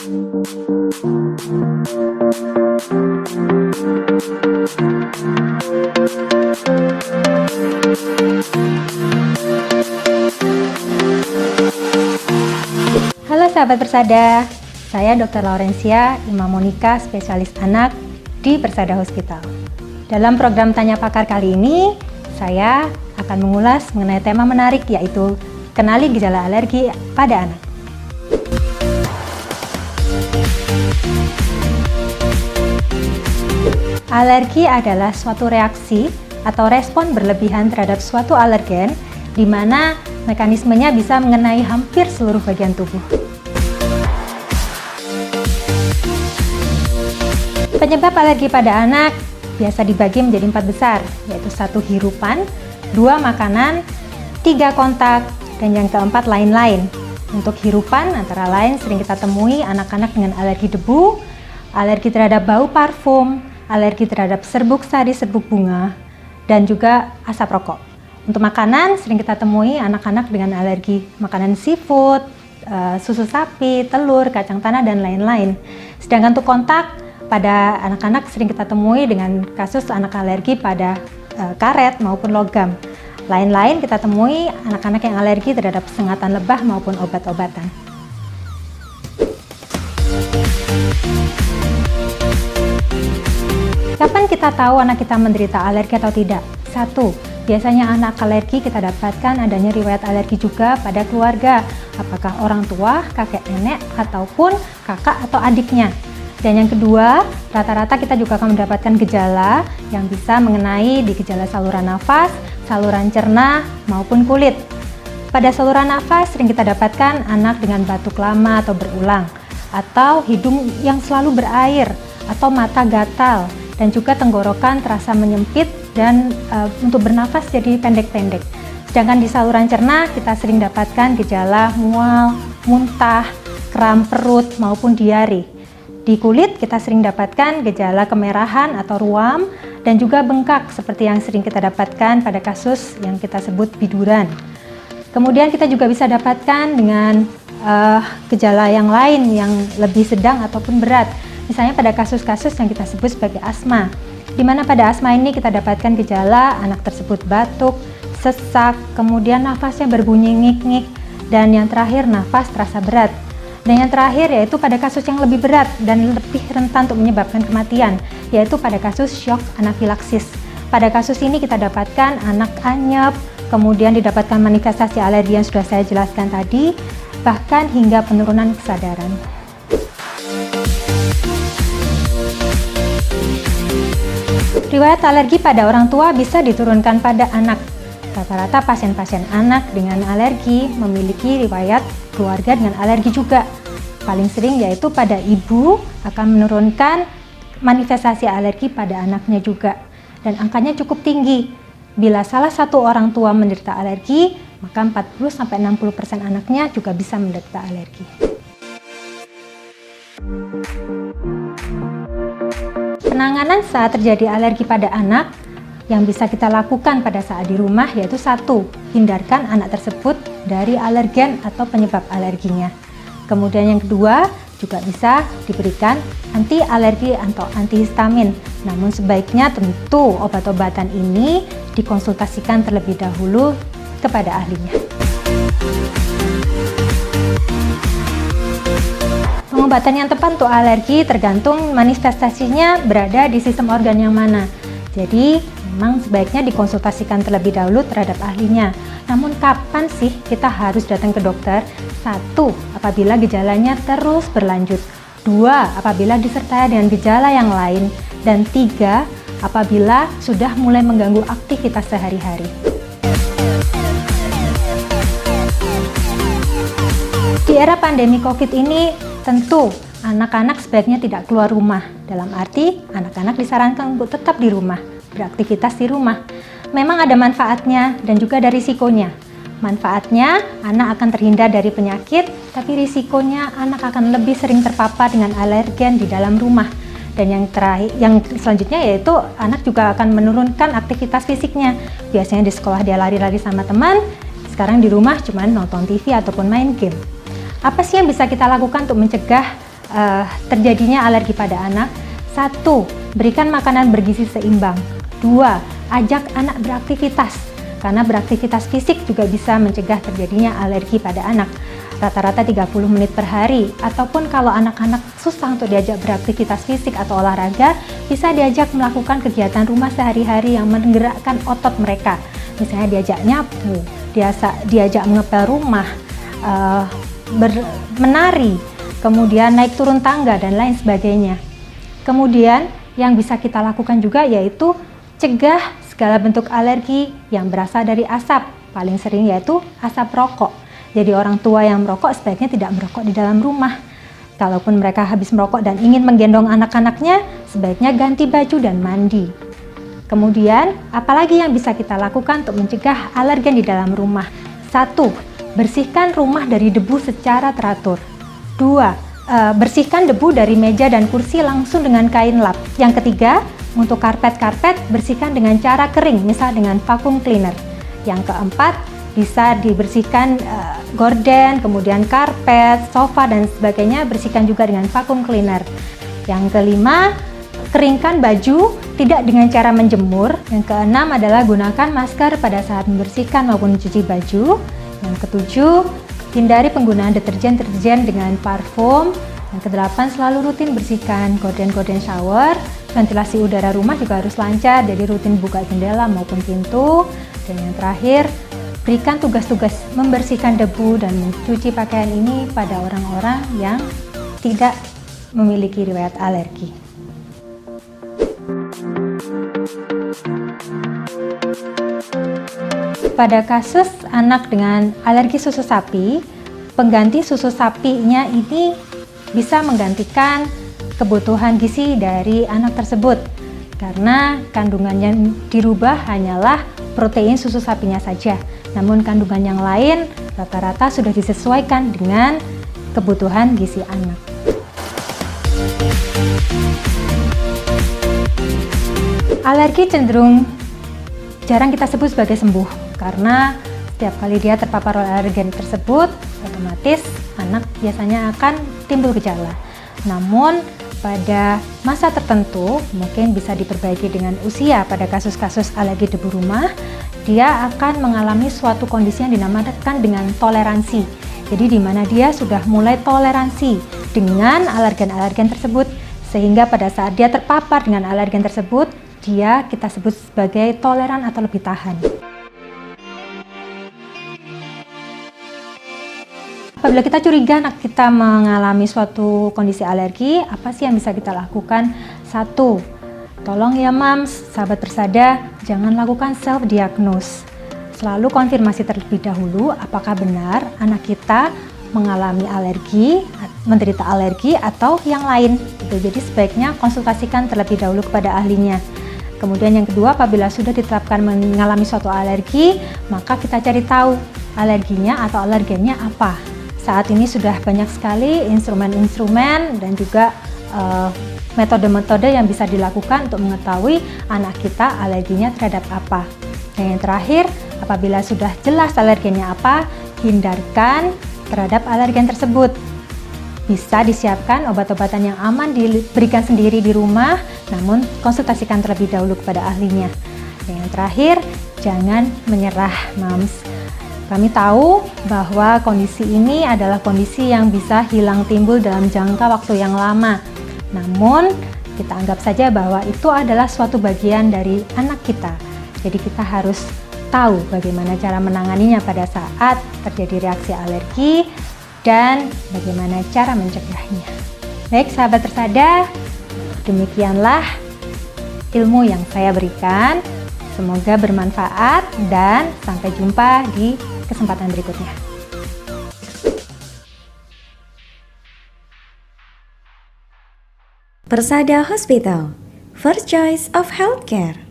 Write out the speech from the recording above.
Halo sahabat Persada, saya Dr. Laurencia, Imam Monika, spesialis anak di Persada Hospital. Dalam program Tanya Pakar kali ini, saya akan mengulas mengenai tema menarik, yaitu kenali gejala alergi pada anak. Alergi adalah suatu reaksi atau respon berlebihan terhadap suatu alergen, di mana mekanismenya bisa mengenai hampir seluruh bagian tubuh. Penyebab alergi pada anak biasa dibagi menjadi 4 besar, yaitu 1 hirupan, 2 makanan, 3 kontak, dan yang keempat lain-lain. Untuk hirupan antara lain sering kita temui anak-anak dengan alergi debu, alergi terhadap bau parfum, alergi terhadap serbuk sari, serbuk bunga, dan juga asap rokok. Untuk makanan sering kita temui anak-anak dengan alergi makanan seafood, susu sapi, telur, kacang tanah, dan lain-lain. Sedangkan untuk kontak, pada anak-anak sering kita temui dengan kasus anak alergi pada karet maupun logam. Lain-lain kita temui anak-anak yang alergi terhadap sengatan lebah maupun obat-obatan. Kapan kita tahu anak kita menderita alergi atau tidak? 1. Biasanya anak alergi kita dapatkan adanya riwayat alergi juga pada keluarga, apakah orang tua, kakek nenek, ataupun kakak atau adiknya. Dan yang kedua, rata-rata kita juga akan mendapatkan gejala yang bisa mengenai di gejala saluran nafas, saluran cerna, maupun kulit. Pada saluran nafas sering kita dapatkan anak dengan batuk lama atau berulang, atau hidung yang selalu berair, atau mata gatal, dan juga tenggorokan terasa menyempit dan untuk bernafas jadi pendek-pendek. Sedangkan di saluran cerna kita sering dapatkan gejala mual, muntah, kram perut, maupun diare. Di kulit kita sering dapatkan gejala kemerahan atau ruam dan juga bengkak seperti yang sering kita dapatkan pada kasus yang kita sebut biduran. Kemudian kita juga bisa dapatkan dengan gejala yang lain yang lebih sedang ataupun berat. Misalnya pada kasus-kasus yang kita sebut sebagai asma, di mana pada asma ini kita dapatkan gejala anak tersebut batuk, sesak, kemudian nafasnya berbunyi ngik-ngik, dan yang terakhir nafas terasa berat. Dan yang terakhir yaitu pada kasus yang lebih berat dan lebih rentan untuk menyebabkan kematian, yaitu pada kasus syok anafilaksis. Pada kasus ini kita dapatkan anak anyep, kemudian didapatkan manifestasi alergi yang sudah saya jelaskan tadi, bahkan hingga penurunan kesadaran. Riwayat alergi pada orang tua bisa diturunkan pada anak. Rata-rata pasien-pasien anak dengan alergi memiliki riwayat keluarga dengan alergi juga. Paling sering yaitu pada ibu akan menurunkan manifestasi alergi pada anaknya juga. Dan angkanya cukup tinggi. Bila salah satu orang tua menderita alergi, maka 40-60% anaknya juga bisa menderita alergi. Penanganan saat terjadi alergi pada anak yang bisa kita lakukan pada saat di rumah yaitu 1. Hindarkan anak tersebut dari alergen atau penyebab alerginya. Kemudian yang kedua, juga bisa diberikan anti alergi atau antihistamin. Namun sebaiknya tentu obat-obatan ini dikonsultasikan terlebih dahulu kepada ahlinya. Pengobatan yang tepat untuk alergi tergantung manifestasinya berada di sistem organ yang mana. Jadi memang sebaiknya dikonsultasikan terlebih dahulu terhadap ahlinya. Namun kapan sih kita harus datang ke dokter? 1. Apabila gejalanya terus berlanjut. 2. Apabila disertai dengan gejala yang lain. Dan 3. Apabila sudah mulai mengganggu aktivitas sehari-hari. Di era pandemi COVID ini, tentu anak-anak sebaiknya tidak keluar rumah. Dalam arti, anak-anak disarankan untuk tetap di rumah, beraktivitas di rumah. Memang ada manfaatnya dan juga ada risikonya. Manfaatnya, anak akan terhindar dari penyakit, tapi risikonya anak akan lebih sering terpapar dengan alergen di dalam rumah. Dan yang selanjutnya yaitu anak juga akan menurunkan aktivitas fisiknya. Biasanya di sekolah dia lari-lari sama teman, sekarang di rumah cuma nonton TV ataupun main game. Apa sih yang bisa kita lakukan untuk mencegah terjadinya alergi pada anak. 1. Berikan makanan bergizi seimbang. 2. Ajak anak beraktivitas, karena beraktivitas fisik juga bisa mencegah terjadinya alergi pada anak. Rata-rata 30 menit per hari, ataupun kalau anak-anak susah untuk diajak beraktivitas fisik atau olahraga, bisa diajak melakukan kegiatan rumah sehari-hari yang menggerakkan otot mereka. Misalnya diajak nyapu, diajak mengepel rumah, menari, kemudian naik turun tangga dan lain sebagainya. Kemudian yang bisa kita lakukan juga yaitu cegah segala bentuk alergi yang berasal dari asap, paling sering yaitu asap rokok. Jadi orang tua yang merokok sebaiknya tidak merokok di dalam rumah. Kalaupun mereka habis merokok dan ingin menggendong anak-anaknya, sebaiknya ganti baju dan mandi. Kemudian, apalagi yang bisa kita lakukan untuk mencegah alergen di dalam rumah? 1. Bersihkan rumah dari debu secara teratur. 2. Bersihkan debu dari meja dan kursi langsung dengan kain lap. Yang ketiga, untuk karpet-karpet, bersihkan dengan cara kering, misal dengan vacuum cleaner. Yang keempat, bisa dibersihkan gorden, kemudian karpet, sofa, dan sebagainya, bersihkan juga dengan vacuum cleaner. Yang kelima, keringkan baju, tidak dengan cara menjemur. Yang keenam adalah gunakan masker pada saat membersihkan maupun mencuci baju. Yang ketujuh, hindari penggunaan deterjen dengan parfum. Yang kedelapan, selalu rutin bersihkan gorden-gorden shower. Ventilasi udara rumah juga harus lancar, jadi rutin buka jendela maupun pintu. Dan yang terakhir, berikan tugas-tugas membersihkan debu dan mencuci pakaian ini pada orang-orang yang tidak memiliki riwayat alergi. Pada kasus anak dengan alergi susu sapi, pengganti susu sapinya ini bisa menggantikan kebutuhan gizi dari anak tersebut, karena kandungannya dirubah hanyalah protein susu sapinya saja. Namun kandungan yang lain rata-rata sudah disesuaikan dengan kebutuhan gizi anak. Alergi cenderung jarang kita sebut sebagai sembuh, karena setiap kali dia terpapar oleh alergen tersebut, otomatis anak biasanya akan timbul gejala. Namun pada masa tertentu mungkin bisa diperbaiki dengan usia. Pada kasus-kasus alergi debu rumah, dia akan mengalami suatu kondisi yang dinamakan dengan toleransi. Jadi di mana dia sudah mulai toleransi dengan alergen-alergen tersebut, sehingga pada saat dia terpapar dengan alergen tersebut, kita sebut sebagai toleran atau lebih tahan. Apabila kita curiga anak kita mengalami suatu kondisi alergi, apa sih yang bisa kita lakukan? 1. Tolong ya Mams, sahabat Persada, jangan lakukan self-diagnose. Selalu konfirmasi terlebih dahulu apakah benar anak kita mengalami alergi, menderita alergi atau yang lain. Jadi sebaiknya konsultasikan terlebih dahulu kepada ahlinya. Kemudian yang kedua, apabila sudah ditetapkan mengalami suatu alergi, maka kita cari tahu alerginya atau alergennya apa. Saat ini sudah banyak sekali instrumen-instrumen dan juga metode-metode yang bisa dilakukan untuk mengetahui anak kita alerginya terhadap apa. Dan yang terakhir, apabila sudah jelas alergennya apa, hindarkan terhadap alergen tersebut. Bisa disiapkan obat-obatan yang aman diberikan sendiri di rumah, namun konsultasikan terlebih dahulu kepada ahlinya. Dan yang terakhir, jangan menyerah Mams. Kami tahu bahwa kondisi ini adalah kondisi yang bisa hilang timbul dalam jangka waktu yang lama. Namun, kita anggap saja bahwa itu adalah suatu bagian dari anak kita. Jadi kita harus tahu bagaimana cara menanganinya pada saat terjadi reaksi alergi dan bagaimana cara mencegahnya. Baik sahabat Persada, demikianlah ilmu yang saya berikan. Semoga bermanfaat dan sampai jumpa di kesempatan berikutnya. Persada Hospital, first choice of healthcare.